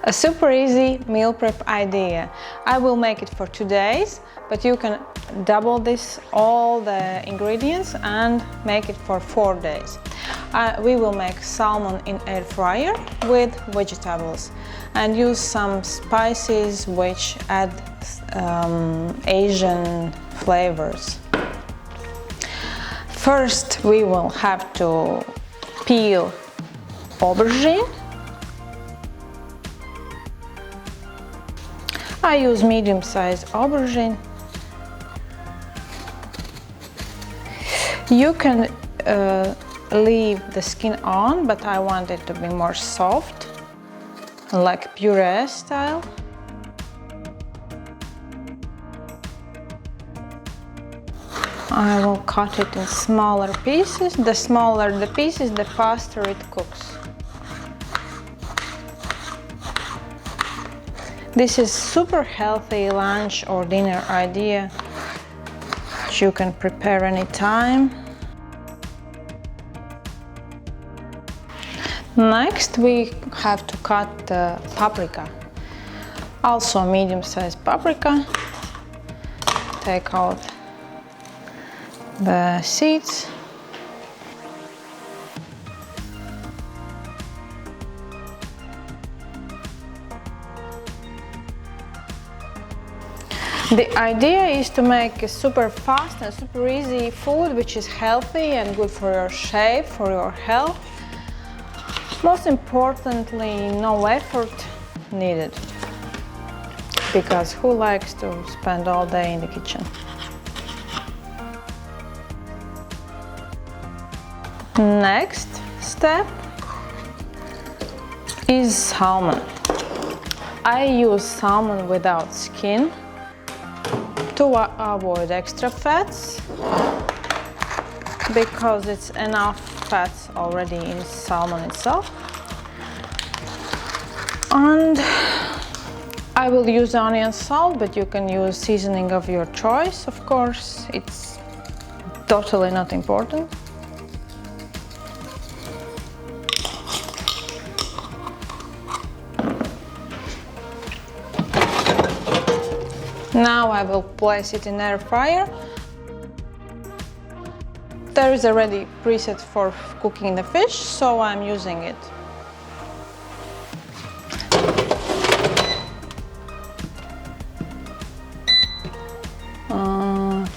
A super easy meal prep idea. I will make it for 2 days, but you can double this, all the ingredients, and make it for 4 days. We will make salmon in air fryer with vegetables and use some spices which add Asian flavors. First, we will have to peel aubergine. I use medium-sized aubergine. You can leave the skin on, but I want it to be more soft, like puree style. I will cut it in smaller pieces. The smaller the pieces, the faster it cooks. This is super healthy lunch or dinner idea which you can prepare anytime. Next, we have to cut the paprika. Also medium-sized paprika. Take out the seeds. The idea is to make a super fast and super easy food which is healthy and good for your shape, for your health. Most importantly, no effort needed, because who likes to spend all day in the kitchen? Next step is salmon. I use salmon without skin to avoid extra fats, because it's enough fats already in salmon itself. And I will use onion salt, but you can use seasoning of your choice, of course. It's totally not important. Now I will place it in air fryer. There is a ready preset for cooking the fish, so I'm using it.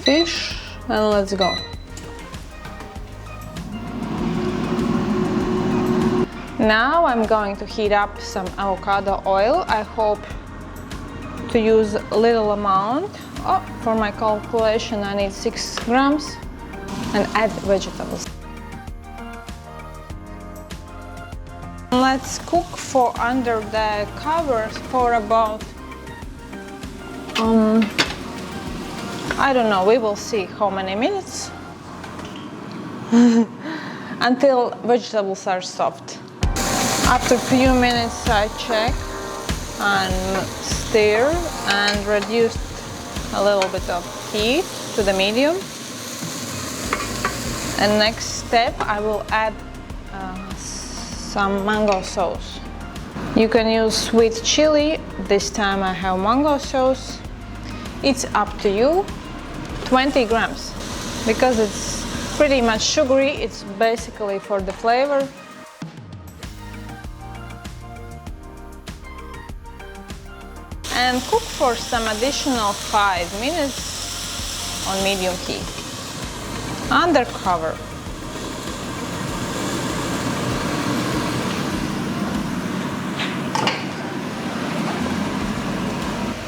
Fish, and let's go. Now I'm going to heat up some avocado oil. I hope to use a little amount. For my calculation I need 6 grams, and add vegetables. Let's cook for under the covers for about I don't know, we will see how many minutes until vegetables are soft. After a few minutes I check and stir and reduced a little bit of heat to the medium. And next step, I will add some mango sauce. You can use sweet chili. This time I have mango sauce. It's up to you. 20 grams. Because it's pretty much sugary, it's basically for the flavor. And cook for some additional 5 minutes on medium heat, under cover.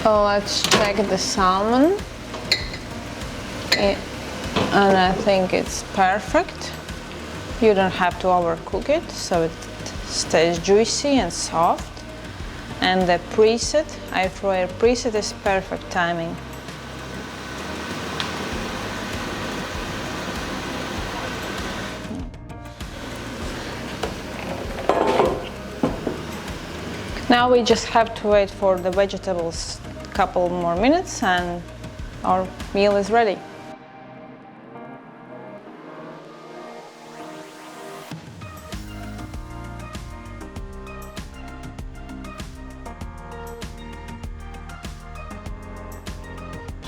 So let's check the salmon, and I think it's perfect. You don't have to overcook it, so it stays juicy and soft. And the preset, air fryer preset, is perfect timing. Now we just have to wait for the vegetables a couple more minutes and our meal is ready.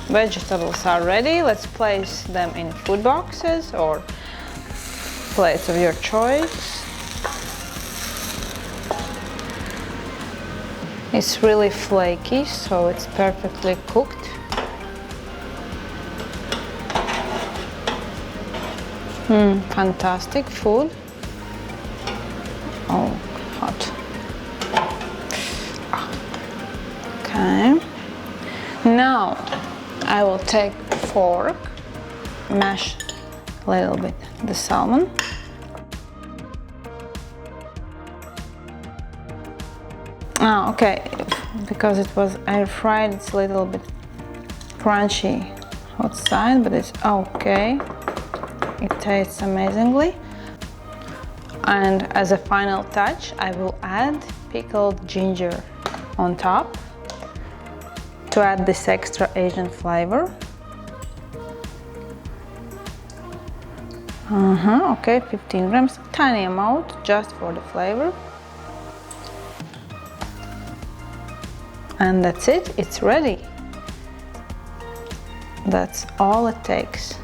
vegetables are ready. Let's place them in food boxes or plates of your choice. It's really flaky, so it's perfectly cooked. Fantastic food. Oh, hot. Okay. Now I will take a fork, mash a little bit the salmon. Oh, okay, because it was air fried, it's a little bit crunchy outside, but it's okay. It tastes amazingly. And as a final touch, I will add pickled ginger on top to add this extra Asian flavor. Okay, 15 grams, tiny amount, just for the flavor. And that's it, it's ready. That's all it takes.